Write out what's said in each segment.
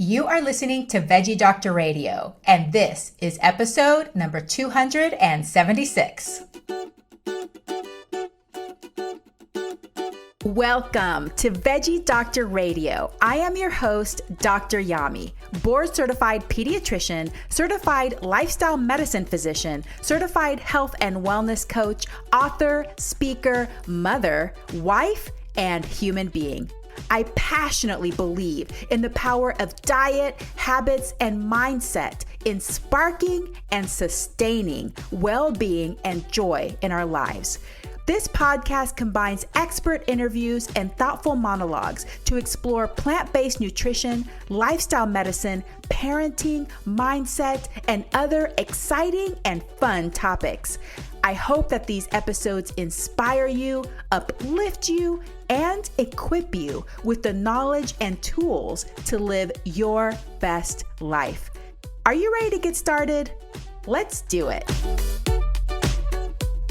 You are listening to Veggie Doctor Radio, and this is episode number 276. Welcome to Veggie Doctor Radio. I am your host, Dr. Yami, board-certified pediatrician, certified lifestyle medicine physician, certified health and wellness coach, author, speaker, mother, wife, and human being. I passionately believe in the power of diet, habits, and mindset in sparking and sustaining well-being and joy in our lives. This podcast combines expert interviews and thoughtful monologues to explore plant-based nutrition, lifestyle medicine, parenting, mindset, and other exciting and fun topics. I hope that these episodes inspire you, uplift you, and equip you with the knowledge and tools to live your best life. Are you ready to get started? Let's do it.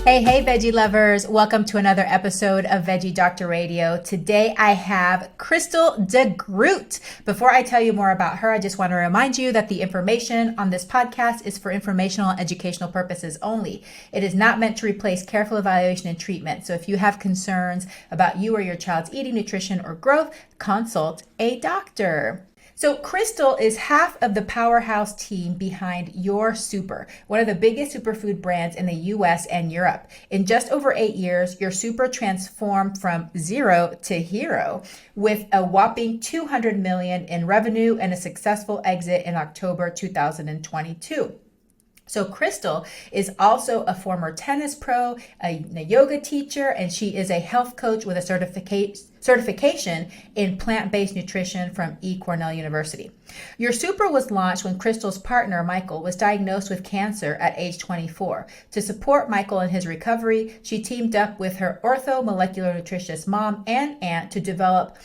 Hey, veggie lovers. Welcome to another episode of Veggie Doctor Radio. Today I have Kristel de Groot. Before I tell you more about her, I just want to remind you that the information on this podcast is for informational and educational purposes only. It is not meant to replace careful evaluation and treatment. So if you have concerns about you or your child's eating, nutrition, or growth, consult a doctor. So Kristel is half of the powerhouse team behind Your Super, one of the biggest superfood brands in the US and Europe. In just over 8 years, Your Super transformed from zero to hero with a whopping $200 million in revenue and a successful exit in October 2022. So Kristel is also a former tennis pro, a yoga teacher, and she is a health coach with a certification in plant-based nutrition from Cornell University. Your Super was launched when Kristel's partner, Michael, was diagnosed with cancer at age 24. To support Michael in his recovery, she teamed up with her ortho-molecular nutritionist mom and aunt to develop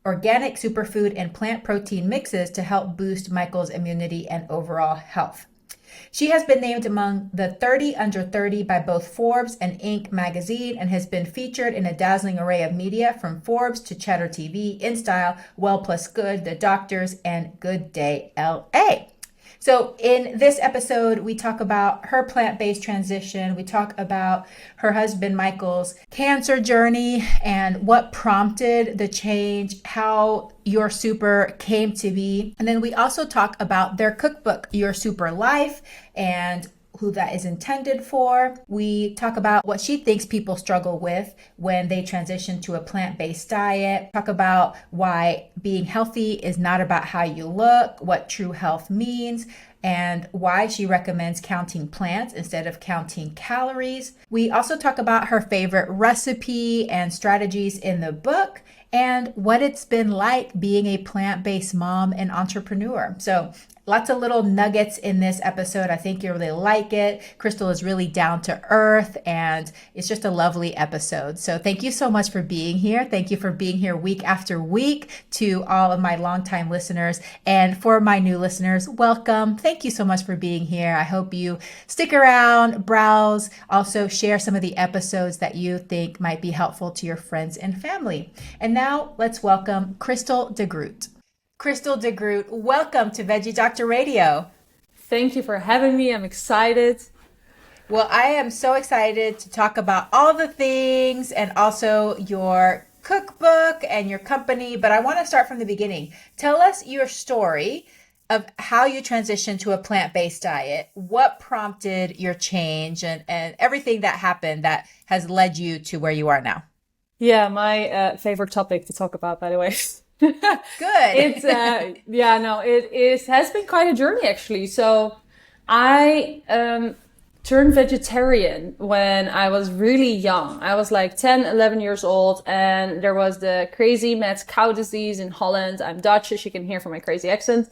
organic superfood and plant protein mixes to help boost Michael's immunity and overall health. She has been named among the 30 under 30 by both Forbes and Inc. magazine and has been featured in a dazzling array of media from Forbes to Cheddar TV, InStyle, Well Plus Good, The Doctors, and Good Day LA. So in this episode, we talk about her plant-based transition. We talk about her husband, Michael's cancer journey and what prompted the change, how Your Super came to be. And then we also talk about their cookbook, Your Super Life, and who that is intended for. We talk about what she thinks people struggle with when they transition to a plant-based diet. Talk about why being healthy is not about how you look, what true health means, and why she recommends counting plants instead of counting calories. We also talk about her favorite recipe and strategies in the book and what it's been like being a plant-based mom and entrepreneur. So lots of little nuggets in this episode. I think you'll really like it. Kristel is really down to earth and it's just a lovely episode. So thank you so much for being here. Thank you for being here week after week. To all of my longtime listeners and for my new listeners, welcome. Thank you so much for being here. I hope you stick around, browse, also share some of the episodes that you think might be helpful to your friends and family. And now let's welcome Kristel de Groot. Kristel de Groot, welcome to Veggie Doctor Radio. Thank you for having me. I'm excited. Well, I am so excited to talk about all the things and also your cookbook and your company, but I want to start from the beginning. Tell us your story of how you transitioned to a plant-based diet, what prompted your change, and everything that happened that has led you to where you are now. Yeah, my favorite topic to talk about, by the way. Good. It's it has been quite a journey actually. So I turned vegetarian when I was really young. I was like 10, 11 years old, and there was the crazy mad cow disease in Holland. I'm Dutch, as you can hear from my crazy accent.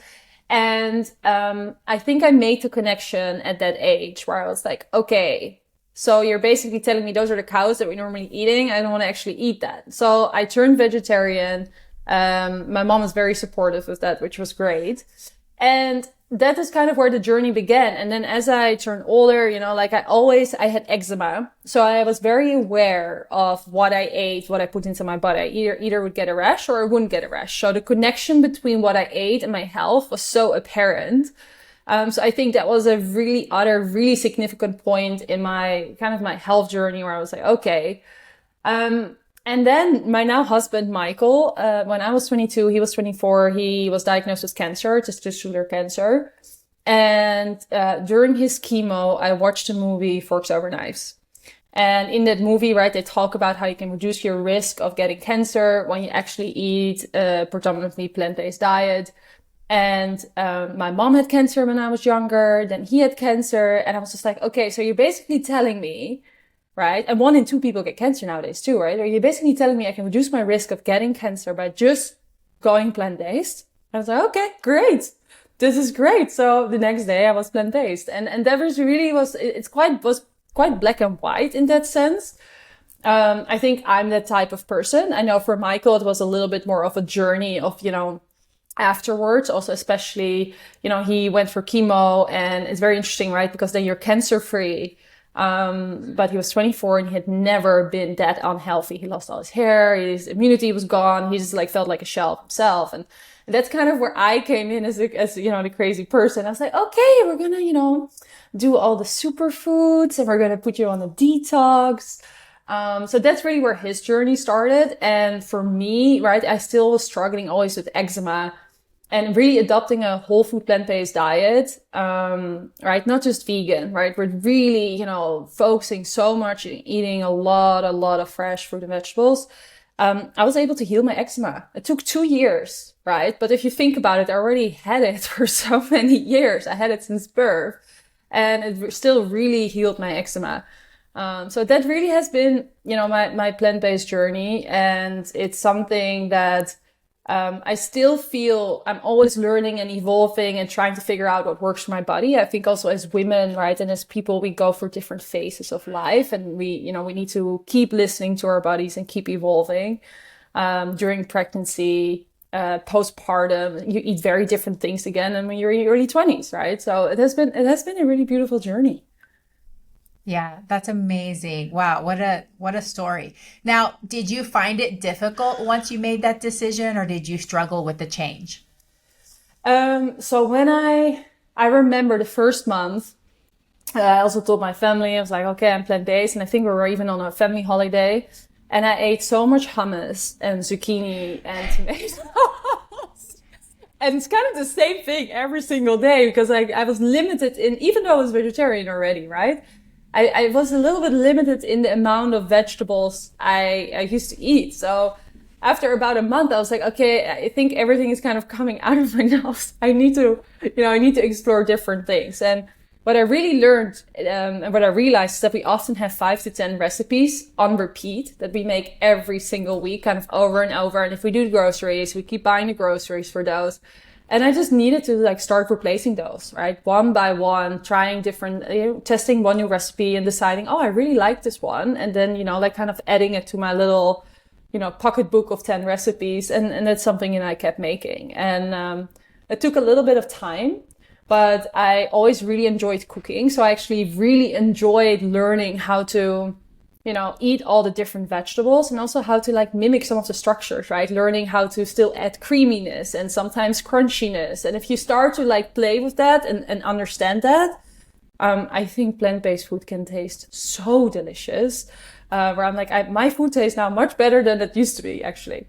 And I think I made the connection at that age where I was like, okay, so you're basically telling me those are the cows that we're normally eating. I don't want to actually eat that. So I turned vegetarian. My mom was very supportive of that, which was great. And that is kind of where the journey began. And then as I turned older, like I had eczema. So I was very aware of what I ate, what I put into my body. I either would get a rash or I wouldn't get a rash. So the connection between what I ate and my health was so apparent. So I think that was a really significant point in my health journey where I was like, okay. And then my now husband, Michael, when I was 22, he was 24, he was diagnosed with cancer, testicular cancer. And during his chemo, I watched the movie Forks Over Knives. And in that movie, right, they talk about how you can reduce your risk of getting cancer when you actually eat a predominantly plant-based diet. And my mom had cancer when I was younger, then he had cancer. And I was just like, okay, so you're basically telling me, right? And 1 in 2 people get cancer nowadays too, right? Or you're basically telling me I can reduce my risk of getting cancer by just going plant-based. I was like, okay, great. This is great. So the next day I was plant-based. And that was quite black and white in that sense. I think I'm that type of person. I know for Michael, it was a little bit more of a journey of, afterwards, also especially, he went for chemo, and it's very interesting, right? Because then you're cancer free. But he was 24 and he had never been that unhealthy. He lost all his hair, his immunity was gone. He just felt like a shell of himself. And that's kind of where I came in as the crazy person. I was like, okay, we're going to, do all the superfoods and we're going to put you on a detox. So that's really where his journey started. And for me, right, I still was struggling always with eczema. And really adopting a whole food plant-based diet, right? Not just vegan, right? We're really, focusing so much in eating a lot of fresh fruit and vegetables. I was able to heal my eczema. It took 2 years, right? But if you think about it, I already had it for so many years. I had it since birth, and it still really healed my eczema. So that really has been, my plant-based journey. And it's something that I still feel I'm always learning and evolving and trying to figure out what works for my body. I think also as women, right, and as people, we go through different phases of life, and we need to keep listening to our bodies and keep evolving. During pregnancy, postpartum, you eat very different things again than when you're in your early 20s, right? So it has been a really beautiful journey. Yeah, that's amazing. Wow, what a story. Now, did you find it difficult once you made that decision, or did you struggle with the change? So when I remember the first month, I also told my family, I was like, okay, I'm plant-based. And I think we were even on a family holiday. And I ate so much hummus and zucchini and tomatoes. And it's kind of the same thing every single day, because I was limited in, even though I was vegetarian already, right? I was a little bit limited in the amount of vegetables I used to eat. So after about a month, I was like, okay, I think everything is kind of coming out of my nose. I need to explore different things. And what I really learned, and what I realized, is that we often have 5 to 10 recipes on repeat that we make every single week, kind of over and over. And if we do groceries, we keep buying the groceries for those. And I just needed to start replacing those, right? One by one, trying different, testing one new recipe and deciding, oh, I really like this one. And then, kind of adding it to my little, pocket book of 10 recipes. And that's something I kept making. And, it took a little bit of time, but I always really enjoyed cooking. So I actually really enjoyed learning how to, eat all the different vegetables, and also how to mimic some of the structures, right? Learning how to still add creaminess and sometimes crunchiness. And if you start to play with that and understand that, I think plant-based food can taste so delicious. Where I'm my food tastes now much better than it used to be, actually.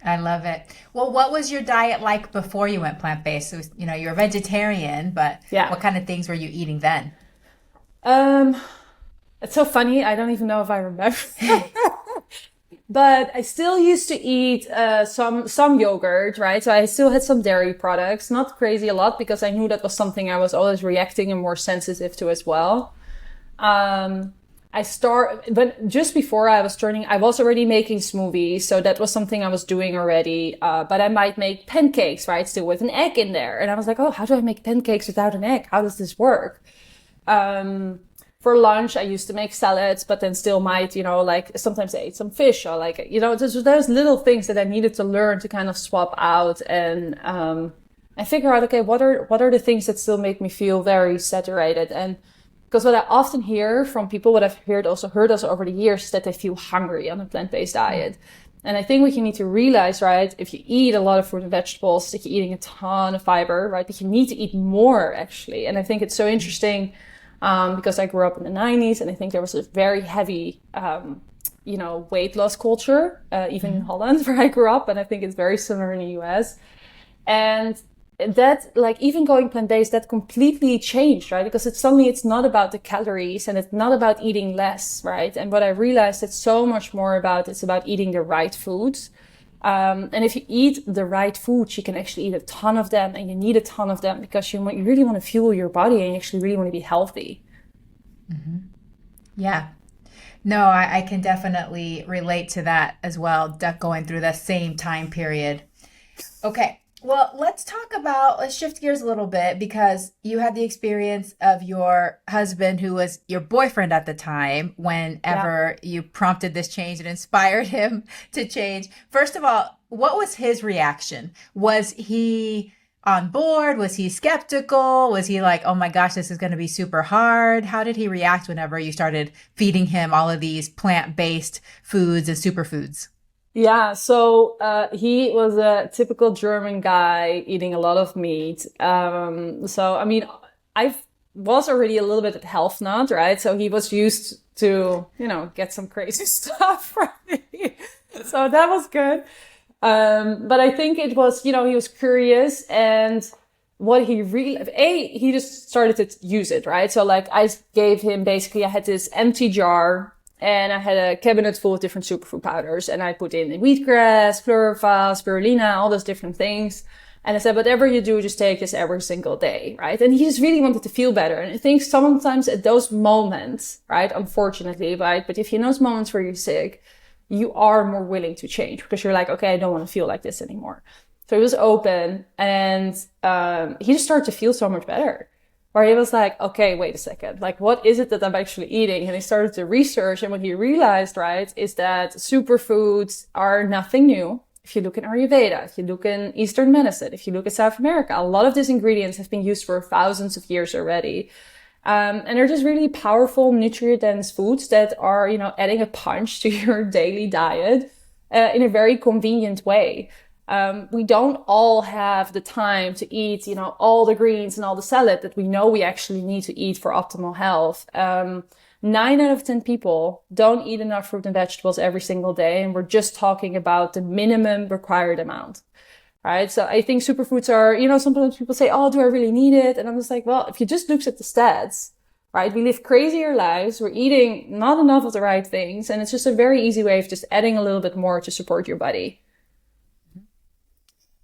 I love it. Well, what was your diet like before you went plant-based? So, you're a vegetarian, but yeah. What kind of things were you eating then? It's so funny. I don't even know if I remember. But I still used to eat some yogurt, right? So I still had some dairy products, not crazy a lot, because I knew that was something I was always reacting and more sensitive to as well. But just before I was turning, I was already making smoothies. So that was something I was doing already. But I might make pancakes, right? Still with an egg in there. And I was like, oh, how do I make pancakes without an egg? How does this work? For lunch, I used to make salads, but then still might, sometimes I ate some fish, or those little things that I needed to learn to kind of swap out and I figure out, okay, what are the things that still make me feel very saturated? And because what I often hear from people, what I've heard also over the years, is that they feel hungry on a plant-based diet. And I think what you need to realize, right, if you eat a lot of fruit and vegetables, that you're eating a ton of fiber, right, that you need to eat more, actually. And I think it's so interesting because I grew up in the 90s, and I think there was a very heavy, weight loss culture, even in Holland, where I grew up. And I think it's very similar in the US. And that, like, even going plant-based, that completely changed, right? Because it's not about the calories, and it's not about eating less, right? And what I realized, it's so much more it's about eating the right foods. And if you eat the right foods, you can actually eat a ton of them, and you need a ton of them because you really want to fuel your body, and you actually really want to be healthy. Mm-hmm. Yeah. No, I can definitely relate to that as well, going through the same time period. Okay. Well, let's shift gears a little bit, because you had the experience of your husband, who was your boyfriend at the time, whenever you prompted this change and inspired him to change. First of all, what was his reaction? Was he on board? Was he skeptical? Was he like, oh my gosh, this is going to be super hard? How did he react whenever you started feeding him all of these plant-based foods and superfoods? Yeah, so he was a typical German guy eating a lot of meat. So, I mean, I was already a little bit at health nut, right? So he was used to, get some crazy stuff from me. So that was good. But I think it was, he was curious, and what he he just started to use it, right? So like I gave him, basically, I had this empty jar, and I had a cabinet full of different superfood powders, and I put in wheatgrass, chlorophyll, spirulina, all those different things. And I said, whatever you do, just take this every single day, right? And he just really wanted to feel better. And I think sometimes at those moments, right, unfortunately, right, but if you know those moments where you're sick, you are more willing to change, because you're like, okay, I don't want to feel like this anymore. So he was open, and he just started to feel so much better. Where he was like, okay, wait a second, like, what is it that I'm actually eating? And he started to research, and what he realized, right, is that superfoods are nothing new. If you look in Ayurveda, if you look in Eastern medicine, if you look at South America, a lot of these ingredients have been used for thousands of years already. And they're just really powerful, nutrient-dense foods that are, adding a punch to your daily diet in a very convenient way. We don't all have the time to eat, all the greens and all the salad that we know we actually need to eat for optimal health. 9 out of 10 people don't eat enough fruit and vegetables every single day. And we're just talking about the minimum required amount, right? So I think superfoods are, sometimes people say, oh, do I really need it? And I'm just like, well, if you just look at the stats, right? We live crazier lives. We're eating not enough of the right things. And it's just a very easy way of just adding a little bit more to support your body.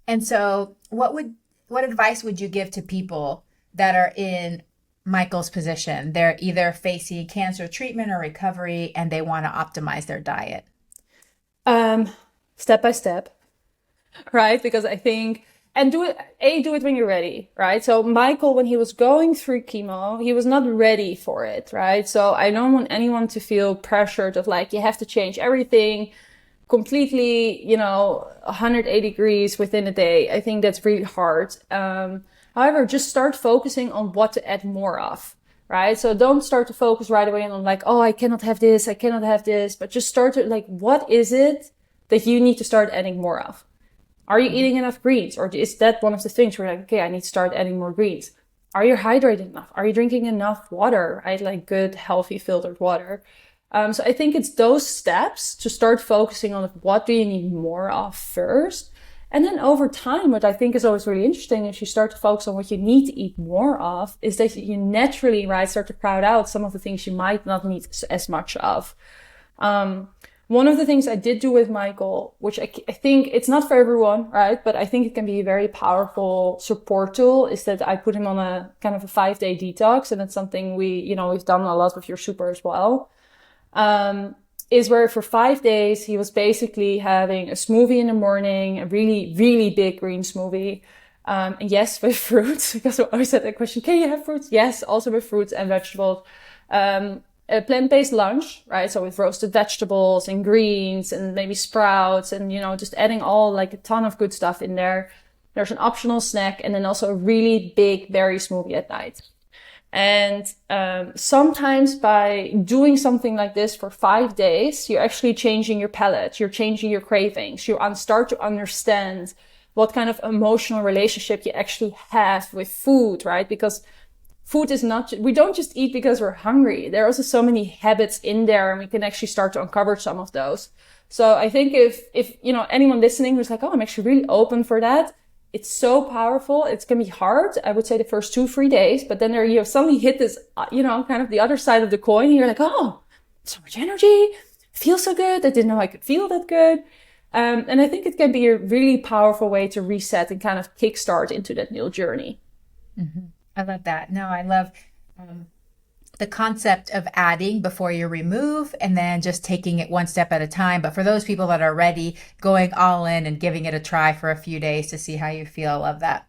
And so what advice would you give to people that are in Michael's position? They're either facing cancer treatment or recovery, and they want to optimize their diet. Step by step, right? Because I think, and do it when you're ready, right? So Michael, when he was going through chemo, he was not ready for it, right? So I don't want anyone to feel pressured of like, you have to change everything completely, 180 degrees within a day. I think that's really hard. However, just start focusing on what to add more of, right? So don't start to focus right away on like, oh, I cannot have this, but just start to like, what is it that you need to start adding more of? Are you eating enough greens? Or is that one of the things where you're like, okay, I need to start adding more greens? Are you hydrated enough? Are you drinking enough water, right? Like good, healthy, filtered water. So I think it's those steps to start focusing on what do you need more of first. And then over time, what I think is always really interesting is you start to focus on what you need to eat more of, is that you naturally, right, start to crowd out some of the things you might not need as much of. One of the things I did do with Michael, which I think it's not for everyone, right? But I think it can be a very powerful support tool, is that I put him on a kind of a 5-day detox. And it's something we've done a lot with your super as well. Is where for 5 days, he was basically having a smoothie in the morning, a really, really big green smoothie. And yes, with fruits, because I always had that question, can you have fruits? Yes, also with fruits and vegetables. A plant-based lunch, right? So with roasted vegetables and greens and maybe sprouts and, just adding all like a ton of good stuff in there. There's an optional snack, and then also a really big berry smoothie at night. And sometimes by doing something like this for 5 days, you're actually changing your palate, you're changing your cravings, you start to understand what kind of emotional relationship you actually have with food, right? Because food is not, we don't just eat because we're hungry. There are also so many habits in there, and we can actually start to uncover some of those. So I think if you know, anyone listening who's like, oh, I'm actually really open for that, it's so powerful. It's going to be hard, I would say, the first 2-3 days, but then you suddenly hit this, you know, kind of the other side of the coin, and you're like, oh, so much energy, feels so good. I didn't know I could feel that good. And I think it can be a really powerful way to reset and kind of kickstart into that new journey. Mm-hmm. I love that. No, I love the concept of adding before you remove, and then just taking it one step at a time. But for those people that are ready, going all in and giving it a try for a few days to see how you feel. I love that.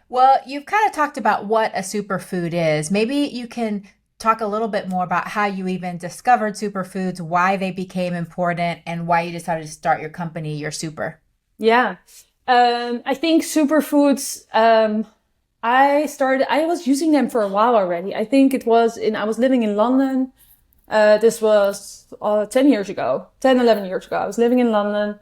Well, you've kind of talked about what a superfood is. Maybe you can talk a little bit more about how you even discovered superfoods, why they became important, and why you decided to start your company, Your Super. Yeah. I think superfoods, I was using them for a while already. I think I was living in London. This was 11 years ago. I was living in London,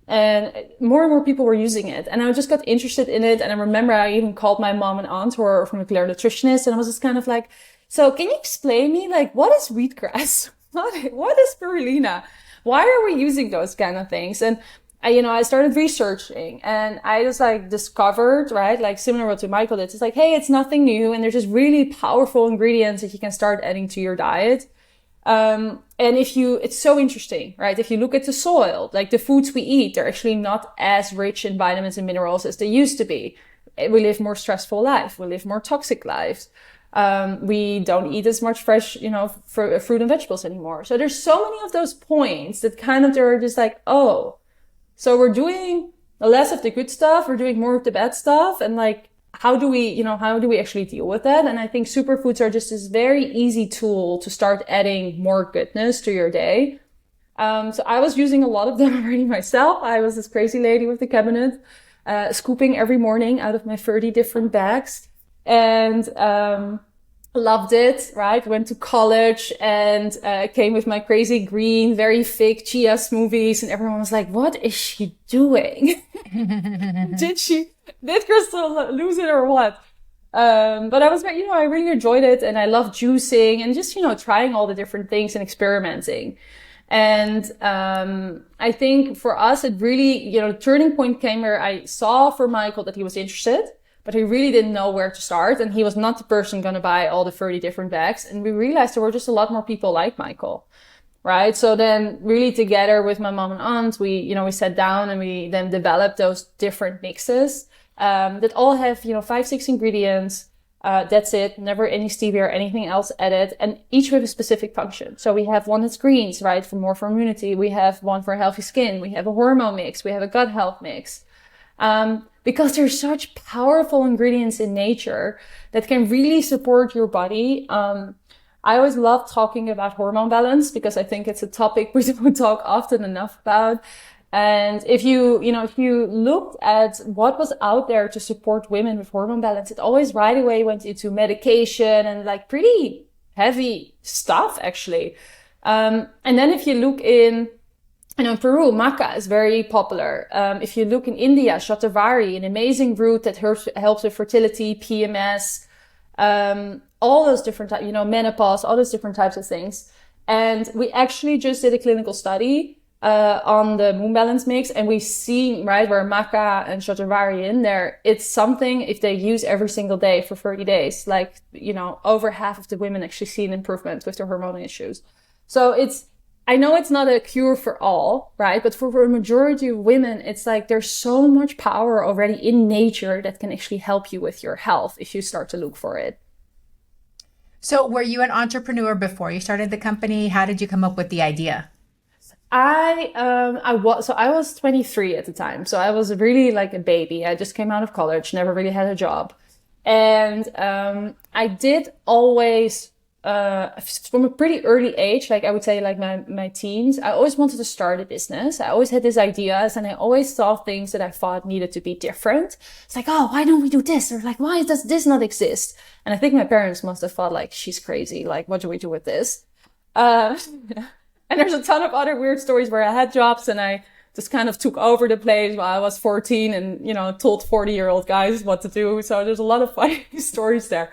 and more people were using it. And I just got interested in it. And I remember I even called my mom and aunt, who are from a clear nutritionist. And I was just kind of like, so can you explain me, like, what is wheatgrass? What is spirulina? Why are we using those kind of things? And I started researching, and I just like discovered, right, like similar to Michael did. It's like, hey, it's nothing new, and there's just really powerful ingredients that you can start adding to your diet. And it's so interesting, right? If you look at the soil, like the foods we eat, they're actually not as rich in vitamins and minerals as they used to be. We live more stressful lives. We live more toxic lives. We don't eat as much fresh, fruit and vegetables anymore. So there's so many of those points that kind of, they're just like, oh, so we're doing less of the good stuff, we're doing more of the bad stuff. And like, how do we actually deal with that? And I think superfoods are just this very easy tool to start adding more goodness to your day. So I was using a lot of them already myself. I was this crazy lady with the cabinet, scooping every morning out of my 30 different bags, and, loved it, right? Went to college and came with my crazy green, very fake chia smoothies, and everyone was like, what is she doing? Did Kristel lose it or what? But I was, I really enjoyed it, and I love juicing and just, trying all the different things and experimenting. And I think for us, it really, turning point came where I saw for Michael that he was interested, but he really didn't know where to start. And he was not the person going to buy all the 30 different bags. And we realized there were just a lot more people like Michael, right? So then really together with my mom and aunt, we sat down and we then developed those different mixes, that all have, 5-6 ingredients. That's it. Never any stevia or anything else added. And each with a specific function. So we have one that's greens, right? For immunity. We have one for healthy skin. We have a hormone mix. We have a gut health mix. Because there's such powerful ingredients in nature that can really support your body. I always love talking about hormone balance because I think it's a topic we don't talk often enough about. And if you looked at what was out there to support women with hormone balance, it always right away went into medication and like pretty heavy stuff, actually. And then if you look in Peru, maca is very popular. If you look in India, shatavari, an amazing root that helps with fertility, PMS, all those different types, menopause, all those different types of things. And we actually just did a clinical study on the moon balance mix, and we've seen, right, where maca and shatavari in there, it's something if they use every single day for 30 days, like, over half of the women actually see an improvement with their hormonal issues. So I know it's not a cure for all, right? But for a majority of women, it's like there's so much power already in nature that can actually help you with your health if you start to look for it. So were you an entrepreneur before you started the company? How did you come up with the idea? I was 23 at the time. So I was really like a baby. I just came out of college, never really had a job. And I did always from a pretty early age, like I would say like my teens, I always wanted to start a business. I always had these ideas and I always saw things that I thought needed to be different. It's like, oh, why don't we do this? Or like, why does this not exist? And I think my parents must have thought like, she's crazy. Like, what do we do with this? And there's a ton of other weird stories where I had jobs and I just kind of took over the place while I was 14 and, told 40-year-old guys what to do. So there's a lot of funny stories there.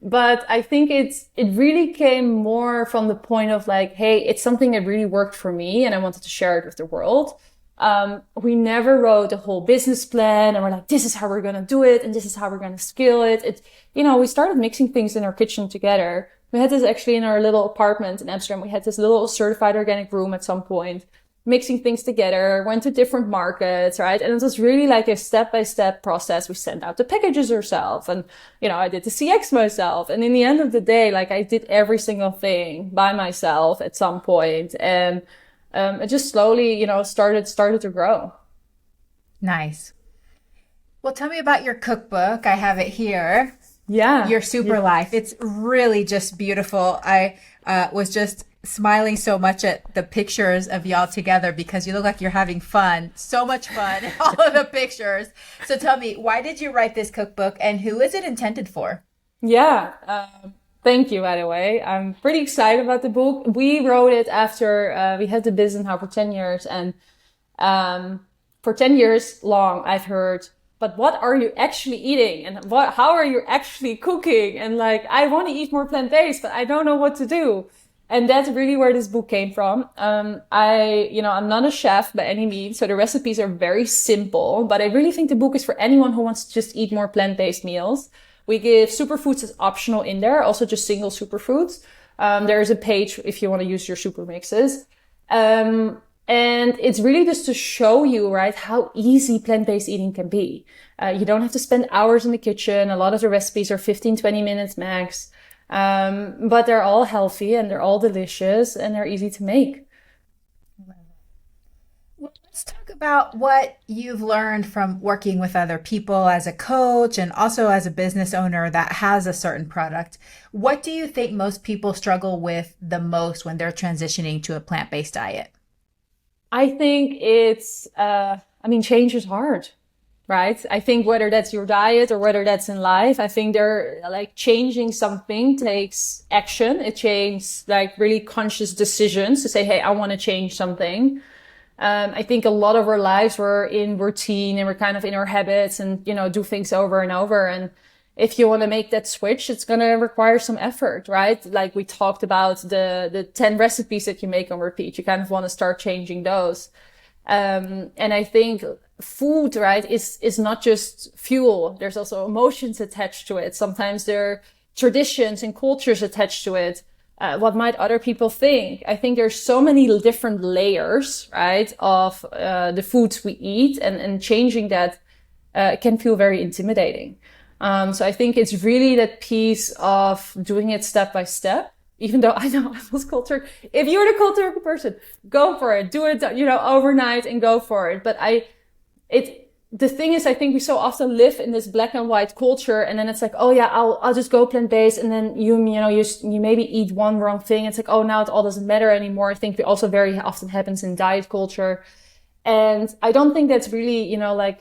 But I think it really came more from the point of like, hey, it's something that really worked for me and I wanted to share it with the world. We never wrote a whole business plan and we're like, this is how we're going to do it. And this is how we're going to scale it. We started mixing things in our kitchen together. We had this actually in our little apartment in Amsterdam. We had this little certified organic room at some point, mixing things together, went to different markets, right? And it was really like a step-by-step process. We sent out the packages ourselves and, I did the CX myself. And in the end of the day, like I did every single thing by myself at some point. And, it just slowly, started to grow. Nice. Well, tell me about your cookbook. I have it here. Yeah. Your Super Life. It's really just beautiful. I was just smiling so much at the pictures of y'all together because you look like you're having fun. So much fun. All of the pictures. So tell me, why did you write this cookbook and who is it intended for? Yeah. Thank you, by the way. I'm pretty excited about the book. We wrote it after we had the business now for 10 years. And for 10 years long, I've heard, but what are you actually eating? And how are you actually cooking? And like, I want to eat more plant-based, but I don't know what to do. And that's really where this book came from. I'm not a chef by any means, so the recipes are very simple, but I really think the book is for anyone who wants to just eat more plant-based meals. We give superfoods as optional in there, also just single superfoods. There is a page if you want to use your super mixes. And it's really just to show you, right, how easy plant-based eating can be. You don't have to spend hours in the kitchen. A lot of the recipes are 15, 20 minutes max. But they're all healthy and they're all delicious and they're easy to make. Well, let's talk about what you've learned from working with other people as a coach and also as a business owner that has a certain product. What do you think most people struggle with the most when they're transitioning to a plant-based diet? I think change is hard. Right? I think whether that's your diet or whether that's in life, I think they're like changing something takes action. It takes like really conscious decisions to say, hey, I want to change something. I think a lot of our lives we're in routine and we're kind of in our habits and, do things over and over. And if you want to make that switch, it's going to require some effort, right? Like we talked about the 10 recipes that you make on repeat. You kind of want to start changing those. And I think food, right, is not just fuel. There's also emotions attached to it. Sometimes there are traditions and cultures attached to it. What might other people think? I think there's so many different layers, right, of the foods we eat and changing that can feel very intimidating. So I think it's really that piece of doing it step by step. Even though I know I was cold turkey. If you're the cold turkey person, go for it. Do it, overnight and go for it. But the thing is, I think we so often live in this black and white culture. And then it's like, oh yeah, I'll just go plant-based. And then you maybe eat one wrong thing. It's like, oh, now it all doesn't matter anymore. I think it also very often happens in diet culture. And I don't think that's really,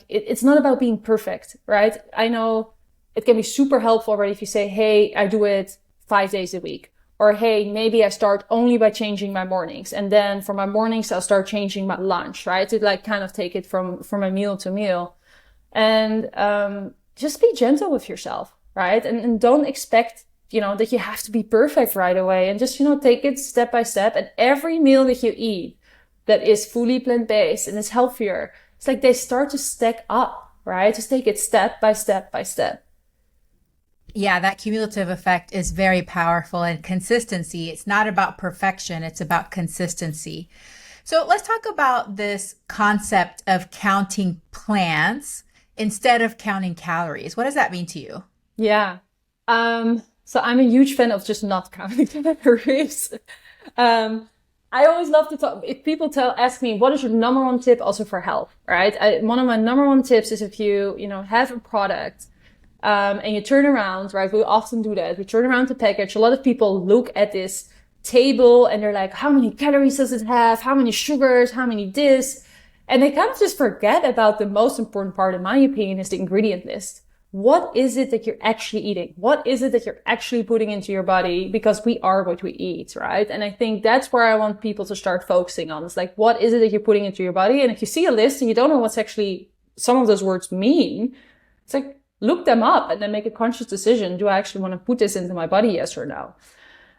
it's not about being perfect, right? I know it can be super helpful already if you say, hey, I do it 5 days a week. Or, hey, maybe I start only by changing my mornings. And then for my mornings, I'll start changing my lunch, right? To like kind of take it from a meal to meal. And, just be gentle with yourself, right? And don't expect, that you have to be perfect right away. And just, take it step by step. And every meal that you eat that is fully plant-based and is healthier, it's like they start to stack up, right? Just take it step by step by step. Yeah, that cumulative effect is very powerful, and consistency. It's not about perfection. It's about consistency. So let's talk about this concept of counting plants instead of counting calories. What does that mean to you? Yeah. So I'm a huge fan of just not counting calories. I always love to talk. If people ask me, what is your number one tip also for health, right? One of my number one tips is if you have a product, and you turn around, right? We often do that. We turn around the package. A lot of people look at this table and they're like, how many calories does it have? How many sugars? How many this? And they kind of just forget about the most important part, in my opinion, is the ingredient list. What is it that you're actually eating? What is it that you're actually putting into your body? Because we are what we eat, right? And I think that's where I want people to start focusing on. It's like, what is it that you're putting into your body? And if you see a list and you don't know what's actually some of those words mean, it's like, look them up and then make a conscious decision. Do I actually want to put this into my body? Yes or no?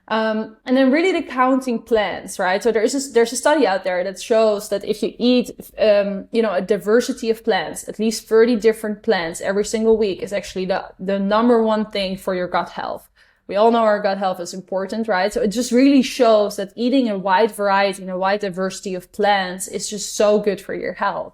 And then really the counting plants, right? So there's a study out there that shows that if you eat, a diversity of plants, at least 30 different plants every single week is actually the number one thing for your gut health. We all know our gut health is important, right? So it just really shows that eating a wide variety and a wide diversity of plants is just so good for your health.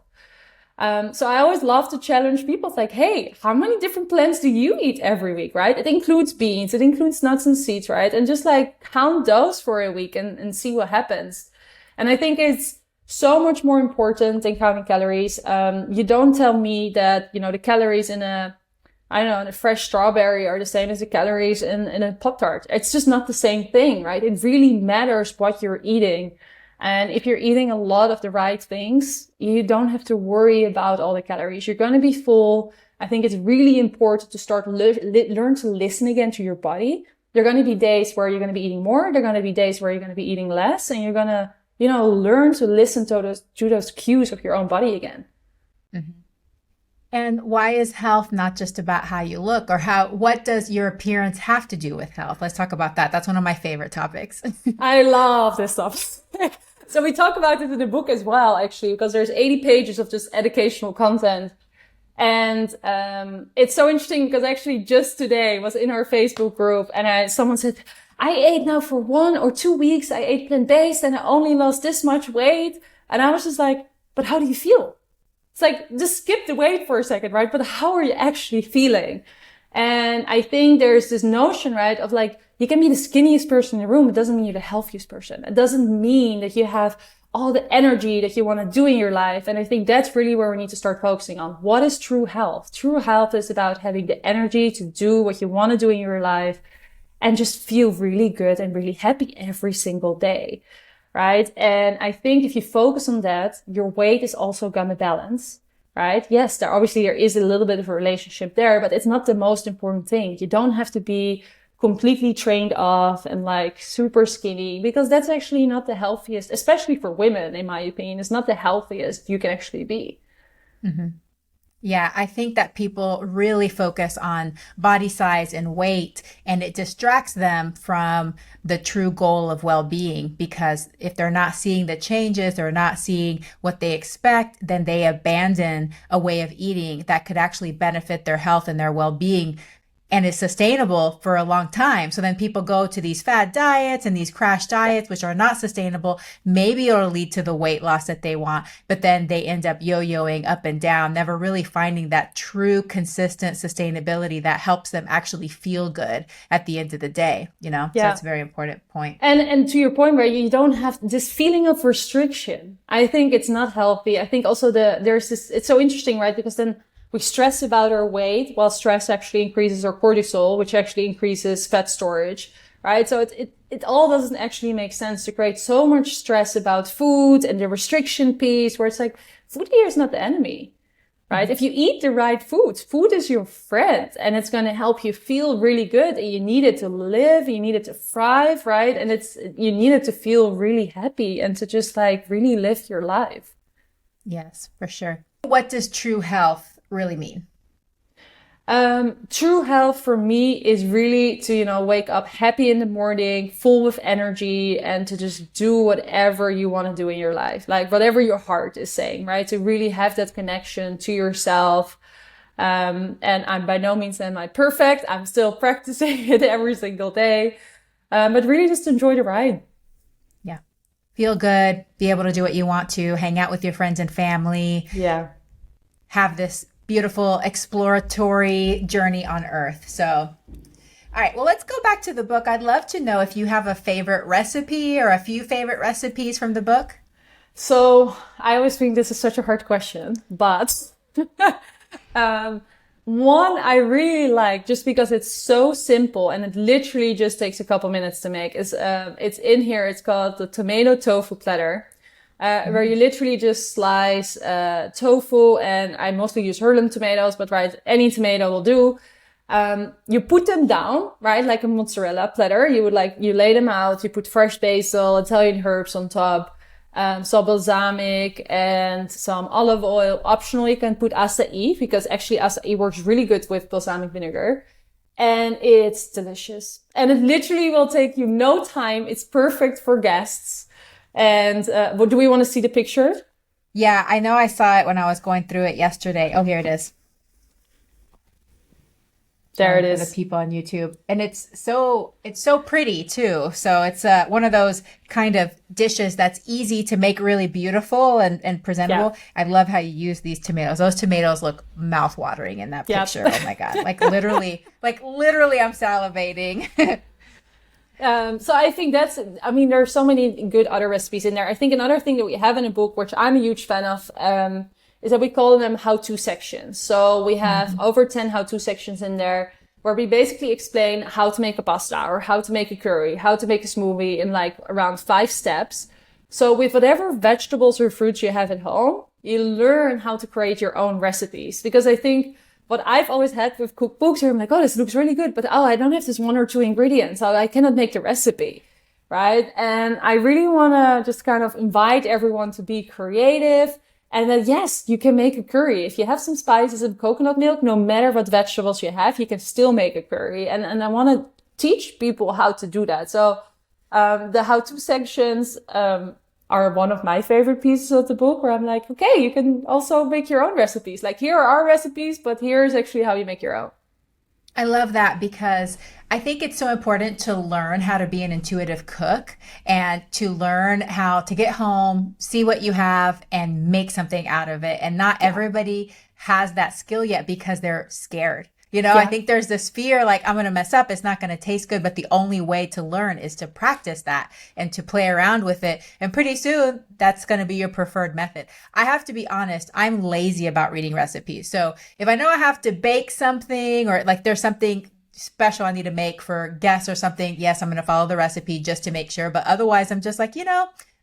So I always love to challenge people. It's like, hey, how many different plants do you eat every week, right? It includes beans, it includes nuts and seeds, right? And just like count those for a week and see what happens. And I think it's so much more important than counting calories. You don't tell me that, the calories in a fresh strawberry are the same as the calories in a Pop-Tart. It's just not the same thing, right? It really matters what you're eating. And if you're eating a lot of the right things, you don't have to worry about all the calories. You're going to be full. I think it's really important to start learn to listen again to your body. There are going to be days where you're going to be eating more. There are going to be days where you're going to be eating less, and you're going to, learn to listen to those cues of your own body again. Mm-hmm. And why is health not just about how you look, or what does your appearance have to do with health? Let's talk about that. That's one of my favorite topics. I love this stuff. So we talk about it in the book as well, actually, because there's 80 pages of just educational content. And it's so interesting because actually just today was in our Facebook group and someone said, I ate now for 1 or 2 weeks. I ate plant-based and I only lost this much weight. And I was just like, but how do you feel? It's like, just skip the weight for a second, right? But how are you actually feeling? And I think there's this notion, right, of like, you can be the skinniest person in the room. It doesn't mean you're the healthiest person. It doesn't mean that you have all the energy that you want to do in your life. And I think that's really where we need to start focusing on. What is true health? True health is about having the energy to do what you want to do in your life and just feel really good and really happy every single day, right? And I think if you focus on that, your weight is also going to balance, right? Yes, there is a little bit of a relationship there, but it's not the most important thing. You don't have to be completely trained off and like super skinny, because that's actually not the healthiest, especially for women, in my opinion. It's not the healthiest you can actually be. Mm-hmm. Yeah, I think that people really focus on body size and weight, and it distracts them from the true goal of well-being, because if they're not seeing the changes, they're not seeing what they expect, then they abandon a way of eating that could actually benefit their health and their well-being and is sustainable for a long time. So then people go to these fad diets and these crash diets, which are not sustainable. Maybe it'll lead to the weight loss that they want, but then they end up yo-yoing up and down, never really finding that true, consistent sustainability that helps them actually feel good at the end of the day, Yeah. So that's a very important point. And to your point, where you don't have this feeling of restriction, I think it's not healthy. I think also it's so interesting, right? Because then we stress about our weight, while stress actually increases our cortisol, which actually increases fat storage, right? So it all doesn't actually make sense to create so much stress about food and the restriction piece, where it's like, food here is not the enemy, right? Mm-hmm. If you eat the right food is your friend, and it's going to help you feel really good. And you need it to live, you need it to thrive, right? And you need it to feel really happy and to just like really live your life. Yes, for sure. What does true health really mean? True health for me is really to, wake up happy in the morning, full with energy, and to just do whatever you want to do in your life, like whatever your heart is saying, right? To really have that connection to yourself. And I'm by no means am I perfect. I'm still practicing it every single day. But really just enjoy the ride. Yeah. Feel good, be able to do what you want to, hang out with your friends and family. Yeah. Have this beautiful exploratory journey on Earth. So, all right, well, let's go back to the book. I'd love to know if you have a favorite recipe or a few favorite recipes from the book. So I always think this is such a hard question, but one I really like just because it's so simple and it literally just takes a couple minutes to make is, it's in here. It's called the tomato tofu platter, where you literally just slice, tofu, and I mostly use Heirloom tomatoes, but right, any tomato will do. You put them down, right? Like a mozzarella platter. You lay them out, you put fresh basil, Italian herbs on top, some balsamic and some olive oil. Optional, you can put acai because actually acai works really good with balsamic vinegar. And it's delicious. And it literally will take you no time. It's perfect for guests. And, do we want to see the picture? Yeah, I know I saw it when I was going through it yesterday. Oh, here it is. There it For is. the people on YouTube. And it's so pretty too. So it's one of those kind of dishes that's easy to make really beautiful and presentable. Yeah. I love how you use these tomatoes. Those tomatoes look mouth-watering in that Yeah. picture. Oh my God. Like literally I'm salivating. So I think there are so many good other recipes in there. I think another thing that we have in a book, which I'm a huge fan of, is that we call them how-to sections. So we have over 10 how-to sections in there where we basically explain how to make a pasta or how to make a curry, how to make a smoothie in like around 5 steps. So with whatever vegetables or fruits you have at home, you learn how to create your own recipes. Because I think what I've always had with cookbooks, I'm like, oh, this looks really good, but I don't have this 1 or 2 ingredients, so I cannot make the recipe, right? And I really want to just kind of invite everyone to be creative. And then, yes, you can make a curry. If you have some spices and coconut milk, no matter what vegetables you have, you can still make a curry. And I want to teach people how to do that. So, the how-to sections, are one of my favorite pieces of the book where I'm like, okay, you can also make your own recipes. Like here are our recipes, but here's actually how you make your own. I love that because I think it's so important to learn how to be an intuitive cook and to learn how to get home, see what you have and make something out of it. And not everybody has that skill yet because they're scared. I think there's this fear, like I'm going to mess up. It's not going to taste good. But the only way to learn is to practice that and to play around with it. And pretty soon that's going to be your preferred method. I have to be honest. I'm lazy about reading recipes. So if I know I have to bake something or like there's something special I need to make for guests or something, yes, I'm going to follow the recipe just to make sure. But otherwise I'm just like,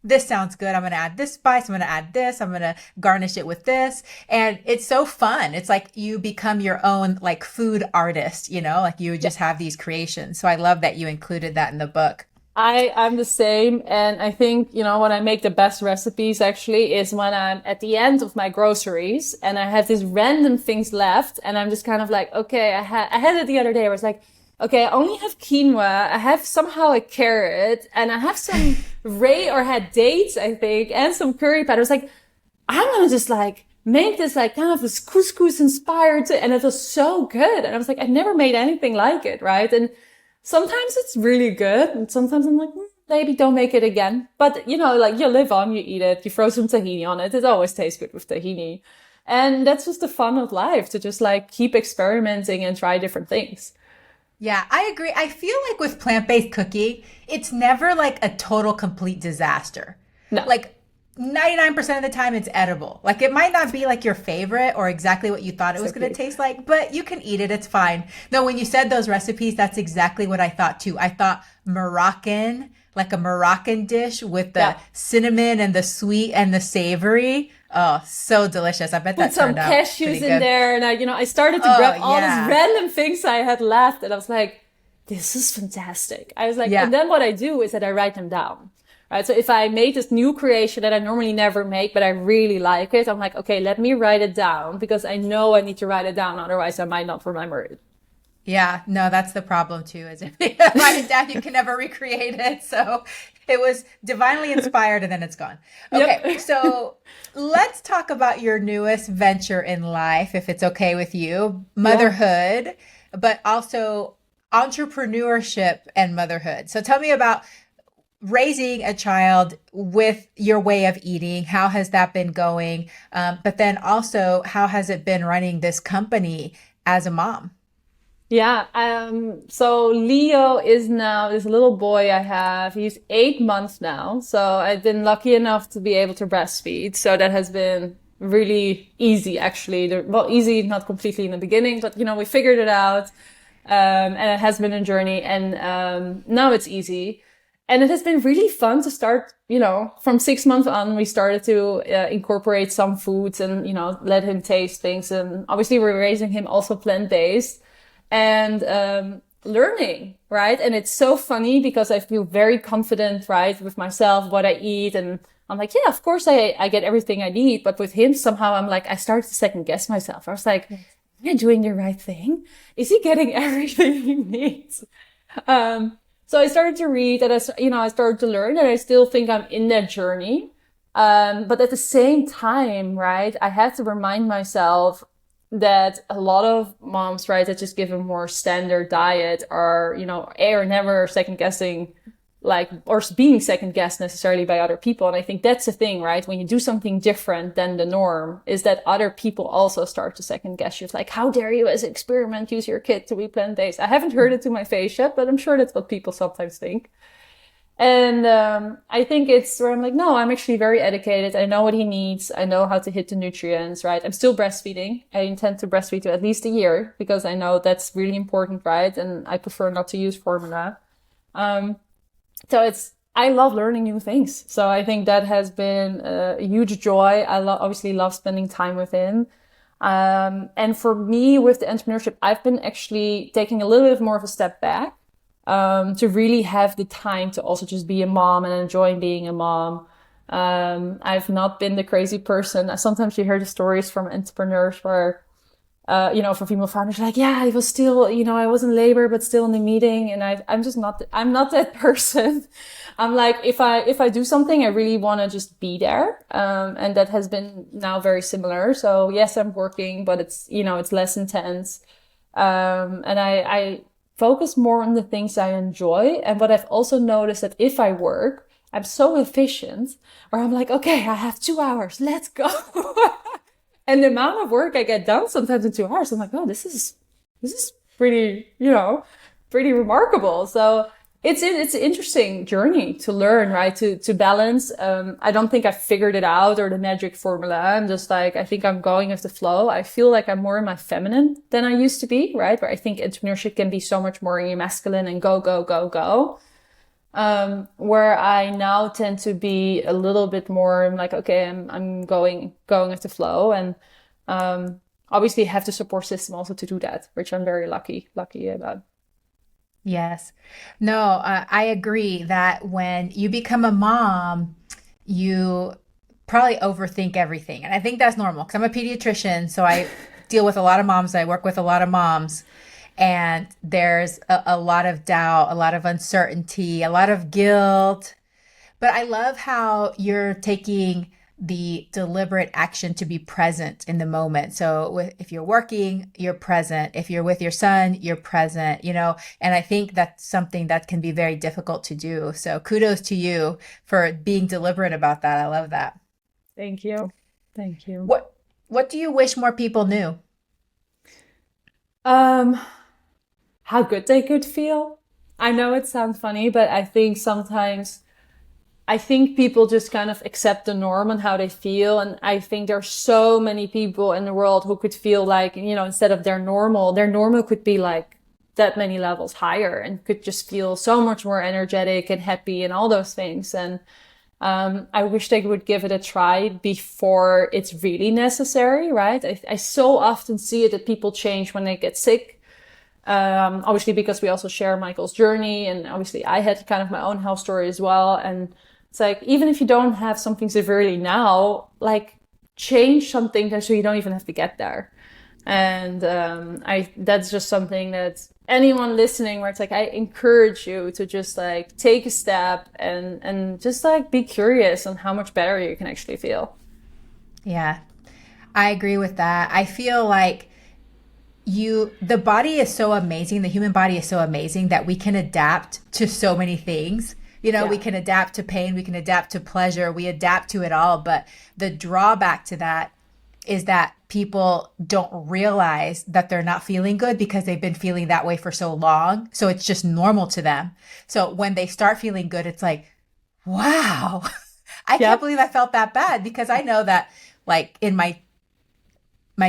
this sounds good. I'm going to add this spice. I'm going to add this. I'm going to garnish it with this. And it's so fun. It's like you become your own like food artist, like you just have these creations. So I love that you included that in the book. I'm the same. And I think, when I make the best recipes actually is when I'm at the end of my groceries and I have these random things left. And I'm just kind of like, okay, I had it the other day. I was like, okay, I only have quinoa. I have somehow a carrot and I have some had dates, I think, and some curry powder. I was like, I'm going to just like make this like kind of this couscous inspired. And it was so good. And I was like, I never made anything like it. Right. And sometimes it's really good. And sometimes I'm like, maybe don't make it again. But like you live on, you eat it, you throw some tahini on it. It always tastes good with tahini. And that's just the fun of life, to just like keep experimenting and try different things. Yeah, I agree. I feel like with plant-based cooking, it's never like a total complete disaster. No. Like 99% of the time it's edible. Like it might not be like your favorite or exactly what you thought it was going to taste like, but you can eat it. It's fine. No, when you said those recipes, that's exactly what I thought too. I thought Moroccan, like a Moroccan dish with the cinnamon and the sweet and the savory. Oh, so delicious. I bet that turned out Put some cashews in there. And I started to grab all these random things I had left. And I was like, this is fantastic. I was like, and then what I do is that I write them down. Right. So if I made this new creation that I normally never make, but I really like it, I'm like, okay, let me write it down because I know I need to write it down. Otherwise I might not remember it. Yeah, no, that's the problem too, is if you write it down, you can never recreate it. So it was divinely inspired and then it's gone. Okay, So let's talk about your newest venture in life, if it's okay with you, motherhood, but also entrepreneurship and motherhood. So tell me about raising a child with your way of eating. How has that been going? But then also, how has it been running this company as a mom? Yeah. So Leo is now this little boy I have. He's 8 months now. So I've been lucky enough to be able to breastfeed. So that has been really easy, actually. Well, easy, not completely in the beginning, but, we figured it out. And it has been a journey, and now it's easy. And it has been really fun to start, from 6 months on, we started to incorporate some foods and, let him taste things. And obviously we're raising him also plant-based and learning, right? And it's so funny because I feel very confident, right, with myself, what I eat. And I'm like, yeah, of course I get everything I need. But with him, somehow I'm like, I started to second guess myself. I was like, am I doing the right thing? Is he getting everything he needs? So I started to read and I started to learn, and I still think I'm in that journey. But at the same time, right, I had to remind myself that a lot of moms, right, that just give a more standard diet are never second guessing, or being second guessed necessarily by other people. And I think that's the thing, right? When you do something different than the norm, is that other people also start to second guess you. It's like, how dare you as an experiment use your kid to be plant-based? I haven't heard it to my face yet, but I'm sure that's what people sometimes think. And I think it's where I'm like, no, I'm actually very educated. I know what he needs. I know how to hit the nutrients, right? I'm still breastfeeding. I intend to breastfeed to at least a year because I know that's really important, right? And I prefer not to use formula. So I love learning new things. So I think that has been a huge joy. I obviously love spending time with him. And for me with the entrepreneurship, I've been actually taking a little bit more of a step back. To really have the time to also just be a mom and enjoy being a mom. I've not been the crazy person. Sometimes you hear the stories from entrepreneurs where, from female founders, like, yeah, I was still, I was in labor, but still in the meeting. And I'm not that person. I'm like, if I do something, I really want to just be there. And that has been now very similar. So yes, I'm working, but it's, it's less intense. And I focus more on the things I enjoy. And what I've also noticed that if I work, I'm so efficient where I'm like, okay, I have 2 hours, let's go. And the amount of work I get done sometimes in 2 hours, I'm like, oh, this is pretty, pretty remarkable. So it's an interesting journey to learn, right? To balance. I don't think I figured it out or the magic formula. I'm just like, I think I'm going with the flow. I feel like I'm more in my feminine than I used to be, right? Where I think entrepreneurship can be so much more in your masculine and go, go, go, go. Where I now tend to be a little bit more, I'm like, okay, I'm going with the flow. And, obviously have the support system also to do that, which I'm very lucky about. Yes. No, I agree that when you become a mom, you probably overthink everything. And I think that's normal because I'm a pediatrician. So I deal with a lot of moms. I work with a lot of moms. And there's a lot of doubt, a lot of uncertainty, a lot of guilt. But I love how you're taking the deliberate action to be present in the moment. So if you're working, you're present. If you're with your son, you're present, and I think that's something that can be very difficult to do. So kudos to you for being deliberate about that. I love that. Thank you. Thank you. What do you wish more people knew? How good they could feel. I know it sounds funny, but I think sometimes people just kind of accept the norm and how they feel. And I think there's so many people in the world who could feel like, instead of their normal could be like that many levels higher and could just feel so much more energetic and happy and all those things. And I wish they would give it a try before it's really necessary, right? I so often see it that people change when they get sick. Obviously because we also share Michael's journey, and obviously I had kind of my own health story as well. And it's like, even if you don't have something severely now, like change something so you don't even have to get there. And that's just something that anyone listening where it's like, I encourage you to just like take a step and just like be curious on how much better you can actually feel. Yeah, I agree with that. I feel like the body is so amazing. The human body is so amazing that we can adapt to so many things. We can adapt to pain, we can adapt to pleasure, we adapt to it all. But the drawback to that is that people don't realize that they're not feeling good because they've been feeling that way for so long. So it's just normal to them. So when they start feeling good, it's like, wow, I can't believe I felt that bad, because I know that, like in my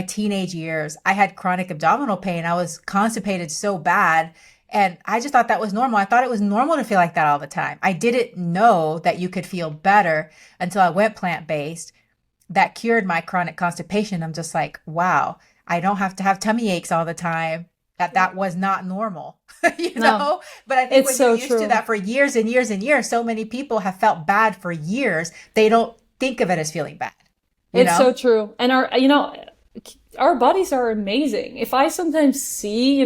teenage years, I had chronic abdominal pain. I was constipated so bad. And I just thought that was normal. I thought it was normal to feel like that all the time. I didn't know that you could feel better until I went plant-based. That cured my chronic constipation. I'm just like, wow, I don't have to have tummy aches all the time. That was not normal, you know? No, But I think it's when so you're used to true. that for years and years and years, so many people have felt bad for years. They don't think of it as feeling bad, you It's so know? true. And our bodies are amazing. If I sometimes see,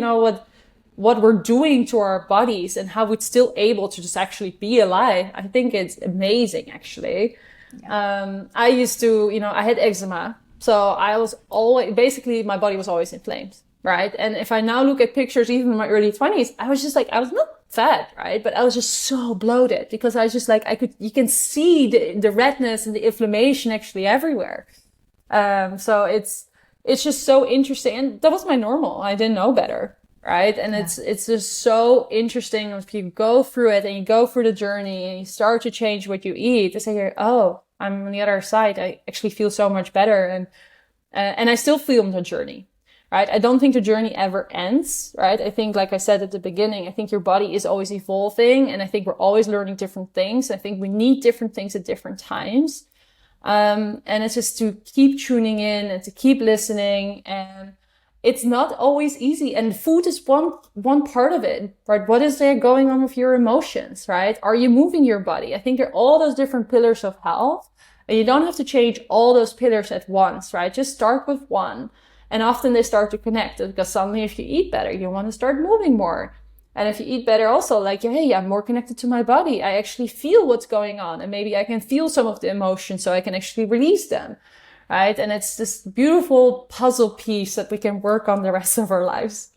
what we're doing to our bodies and how it's still able to just actually be alive, I think it's amazing, actually. Yeah. I used to, I had eczema. So I was always, basically, my body was always inflamed, right? And if I now look at pictures, even in my early 20s, I was just like, I was not fat, right? But I was just so bloated because I was just like, you can see the redness and the inflammation actually everywhere. So it's just so interesting. And that was my normal. I didn't know better. Right. And Yeah. it's just so interesting if you go through it and you go through the journey and you start to change what you eat to say, oh, I'm on the other side. I actually feel so much better. And I still feel on the journey. Right. I don't think the journey ever ends. Right. I think, like I said at the beginning, I think your body is always evolving. And I think we're always learning different things. I think we need different things at different times. And it's just to keep tuning in and to keep listening. And it's not always easy. And food is one part of it, right? What is there going on with your emotions, right? Are you moving your body? I think there are all those different pillars of health. And you don't have to change all those pillars at once, right? Just start with one. And often they start to connect because suddenly if you eat better, you want to start moving more. And if you eat better also, like, hey, I'm more connected to my body. I actually feel what's going on. And maybe I can feel some of the emotions so I can actually release them. Right. And it's this beautiful puzzle piece that we can work on the rest of our lives.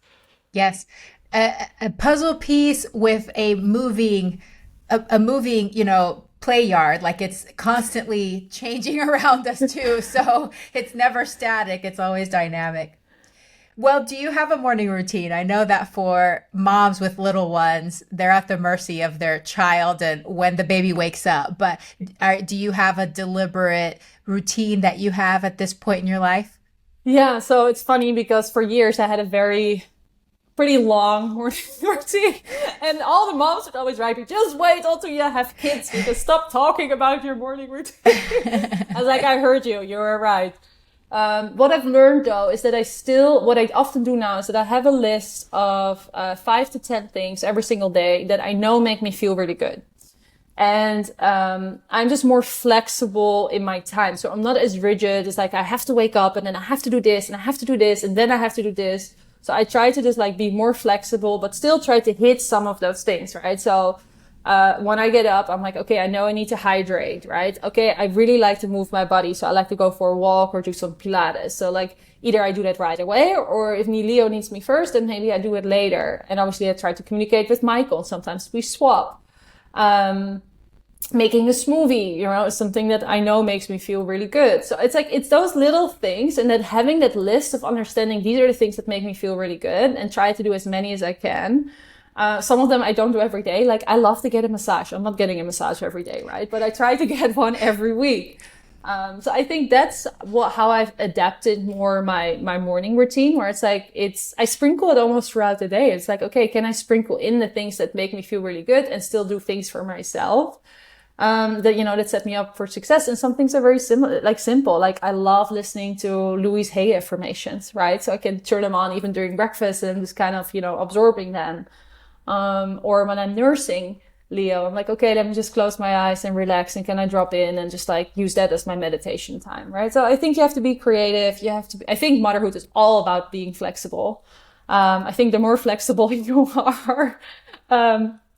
Yes. A puzzle piece with a moving, play yard. Like it's constantly changing around us too. So it's never static. It's always dynamic. Well, do you have a morning routine? I know that for moms with little ones, they're at the mercy of their child and when the baby wakes up. But do you have a deliberate routine that you have at this point in your life? Yeah. So it's funny because for years I had a pretty long morning routine and all the moms would always write me, just wait until you have kids. You can stop talking about your morning routine. I was like, I heard you. You were right. What I've learned though is that what I often do now is that I have a list of 5 to 10 things every single day that I know make me feel really good. And I'm just more flexible in my time. So I'm not as rigid. It's like I have to wake up and then I have to do this and I have to do this and then I have to do this. So I try to just like be more flexible, but still try to hit some of those things, right? So when I get up, I'm like, okay, I know I need to hydrate, right? Okay, I really like to move my body. So I like to go for a walk or do some Pilates. So like either I do that right away or if Leo needs me first, then maybe I do it later. And obviously I try to communicate with Michael. Sometimes we swap. Making a smoothie, is something that I know makes me feel really good. So it's like, it's those little things and then having that list of understanding these are the things that make me feel really good and try to do as many as I can. Some of them I don't do every day. Like I love to get a massage. I'm not getting a massage every day, right? But I try to get one every week. So I think that's how I've adapted more my morning routine where it's like, I sprinkle it almost throughout the day. It's like, okay, can I sprinkle in the things that make me feel really good and still do things for myself? That set me up for success. And some things are very similar, like simple. Like I love listening to Louise Hay affirmations, right? So I can turn them on even during breakfast and just kind of, absorbing them. Or when I'm nursing Leo, I'm like, okay, let me just close my eyes and relax. And can I drop in and just like use that as my meditation time, right? So I think you have to be creative. I think motherhood is all about being flexible. I think the more flexible you are,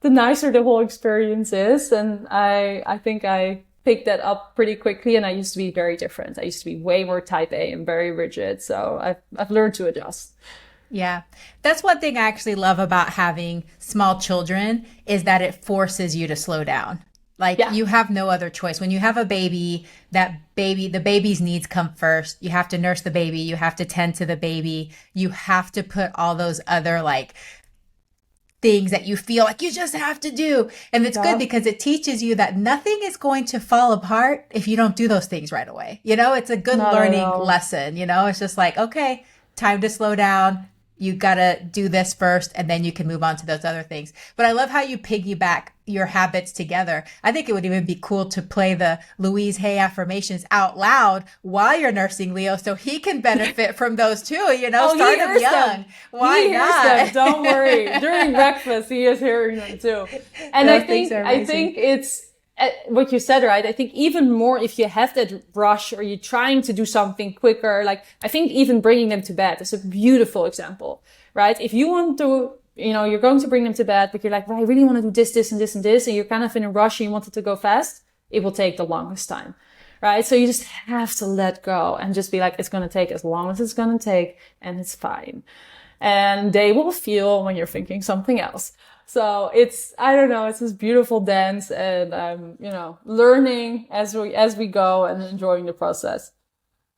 the nicer the whole experience is. And I think I picked that up pretty quickly. And I used to be very different. I used to be way more type A and very rigid. So I've learned to adjust. Yeah. That's one thing I actually love about having small children is that it forces you to slow down. Like you have no other choice. When you have a baby, the baby's needs come first. You have to nurse the baby. You have to tend to the baby. You have to put all those other like things that you feel like you just have to do. And it's good because it teaches you that nothing is going to fall apart if you don't do those things right away. You know, it's a good learning lesson. You know, it's just like, okay, time to slow down. You got to do this first, and then you can move on to those other things. But I love how you piggyback your habits together. I think it would even be cool to play the Louise Hay affirmations out loud while you're nursing Leo, so he can benefit from those too, you know, start him young. Why not? Don't worry. During breakfast, he is hearing them too. And I think it's, what you said, right? I think even more if you have that rush or you're trying to do something quicker, like I think even bringing them to bed is a beautiful example, right? If you want to, you know, you're going to bring them to bed, but you're like, well, I really want to do this, this, and this, and this, and you're kind of in a rush and you want it to go fast, it will take the longest time, right? So you just have to let go and just be like, it's going to take as long as it's going to take, and it's fine. And they will feel when you're thinking something else. So it's, I don't know, it's this beautiful dance, and I'm, you know, learning as we go and enjoying the process.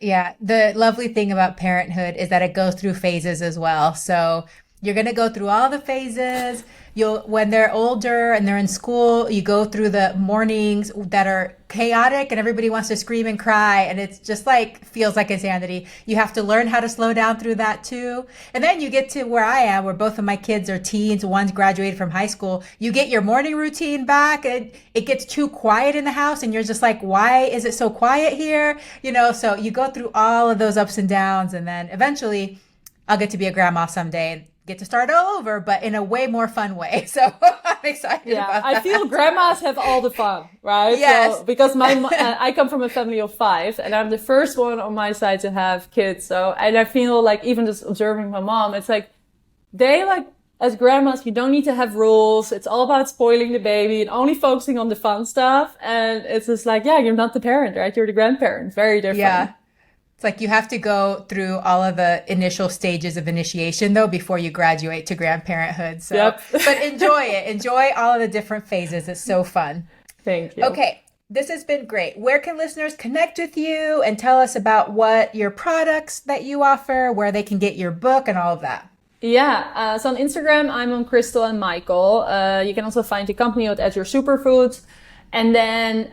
Yeah. The lovely thing about parenthood is that it goes through phases as well. So you're going to go through all the phases. When they're older and they're in school, you go through the mornings that are chaotic and everybody wants to scream and cry. And it's just like, feels like insanity. You have to learn how to slow down through that too. And then you get to where I am, where both of my kids are teens. One's graduated from high school. You get your morning routine back, and it gets too quiet in the house. And you're just like, why is it so quiet here? You know, so you go through all of those ups and downs. And then eventually I'll get to be a grandma someday. Get to start all over, but in a way more fun way. So I'm excited about that. I feel grandmas have all the fun, right? Yes. So, because I come from a family of 5, and I'm the first one on my side to have kids. So, and I feel like even just observing my mom, it's like, as grandmas, you don't need to have rules. It's all about spoiling the baby and only focusing on the fun stuff. And it's just like, yeah, you're not the parent, right? You're the grandparent. Very different. Yeah. It's like you have to go through all of the initial stages of initiation, though, before you graduate to grandparenthood. So, But enjoy it. Enjoy all of the different phases. It's so fun. Thank you. Okay. This has been great. Where can listeners connect with you and tell us about what your products that you offer, where they can get your book and all of that? Yeah. So on Instagram, I'm on Kristel and Michael. You can also find the company at Your Superfoods. And then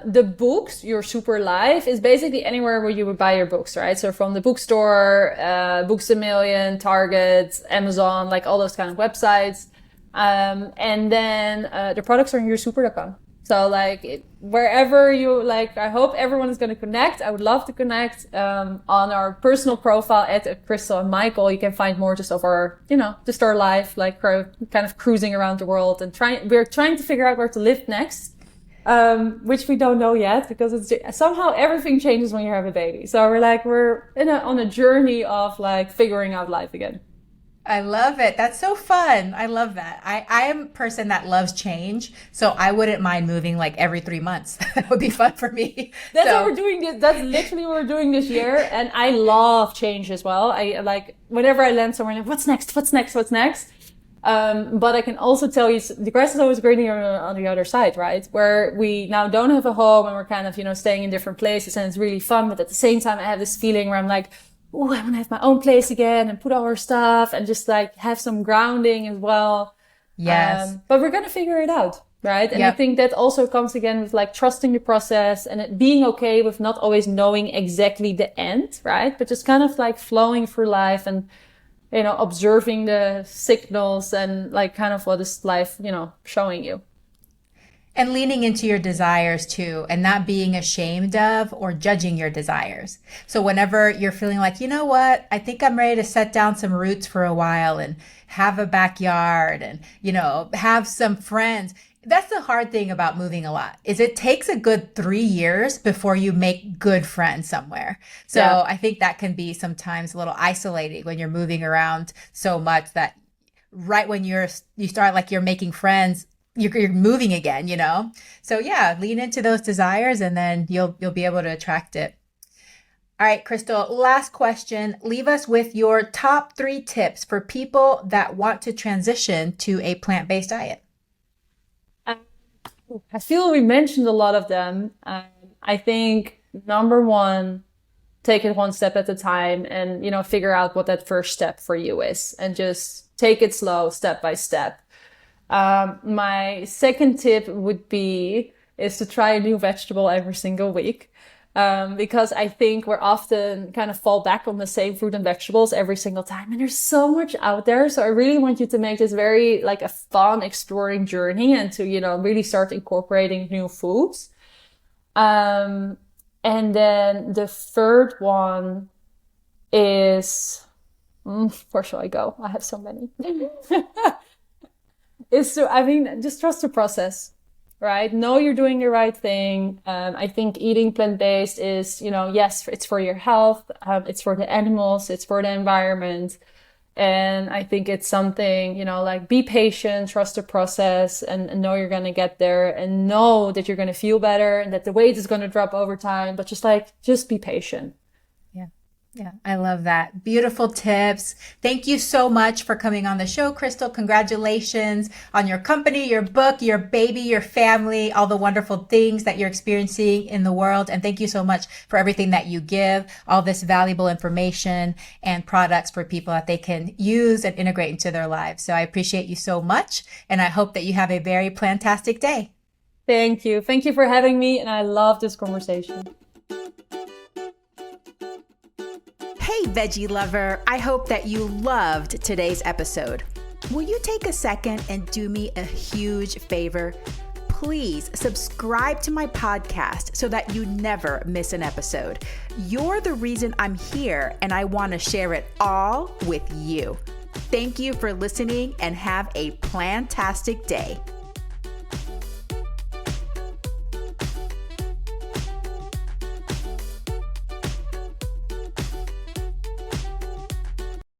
the books, Your Super Life, is basically anywhere where you would buy your books, right? So from the bookstore, Books A Million, Target, Amazon, like all those kind of websites. And then the products are on yoursuper.com. So like wherever you like, I hope everyone is going to connect. I would love to connect on our personal profile at Kristel and Michael. You can find more just of our, you know, just our life, like kind of cruising around the world and we're trying to figure out where to live next. Which we don't know yet, because it's somehow everything changes when you have a baby. So we're on a journey of like figuring out life again. I love it. That's so fun. I love that. I am a person that loves change, so I wouldn't mind moving like every 3 months. That would be fun for me. That's what we're doing. That's literally what we're doing this year. And I love change as well. I like whenever I land somewhere, I'm like, what's next? But I can also tell you, the grass is always greener on the other side, right? Where we now don't have a home and we're kind of, you know, staying in different places, and it's really fun. But at the same time, I have this feeling where I'm like, oh, I want to have my own place again and put all our stuff and just like have some grounding as well. Yes. But we're going to figure it out, right? And I think that also comes again with like trusting the process and it being okay with not always knowing exactly the end, right? But just kind of like flowing through life and, you know, observing the signals and like kind of what is life, you know, showing you. And leaning into your desires too, and not being ashamed of or judging your desires. So whenever you're feeling like, you know what, I think I'm ready to set down some roots for a while and have a backyard and, you know, have some friends. That's the hard thing about moving a lot, is it takes a good 3 years before you make good friends somewhere. So I think that can be sometimes a little isolating when you're moving around so much that right when you start like you're making friends, you're moving again, you know? So yeah, lean into those desires and then you'll be able to attract it. All right, Kristel, last question. Leave us with your top 3 tips for people that want to transition to a plant-based diet. I feel we mentioned a lot of them. I think number 1, take it one step at a time and, you know, figure out what that first step for you is and just take it slow, step by step. My second tip would be is to try a new vegetable every single week. Because I think we're often kind of fall back on the same fruit and vegetables every single time. And there's so much out there. So I really want you to make this very like a fun exploring journey and to, really start incorporating new foods. And then the third one is, where shall I go? I have so many. Just trust the process. Right? Know you're doing the right thing. I think eating plant-based is, yes, it's for your health. It's for the animals. It's for the environment. And I think it's something, like be patient, trust the process and know you're going to get there and know that you're going to feel better and that the weight is going to drop over time. But just be patient. Yeah, I love that. Beautiful tips. Thank you so much for coming on the show, Kristel. Congratulations on your company, your book, your baby, your family, all the wonderful things that you're experiencing in the world. And thank you so much for everything that you give, all this valuable information and products for people that they can use and integrate into their lives. So I appreciate you so much. And I hope that you have a very plantastic day. Thank you. Thank you for having me. And I love this conversation. Hey, veggie lover, I hope that you loved today's episode. Will you take a second and do me a huge favor? Please subscribe to my podcast so that you never miss an episode. You're the reason I'm here, and I want to share it all with you. Thank you for listening and have a plantastic day.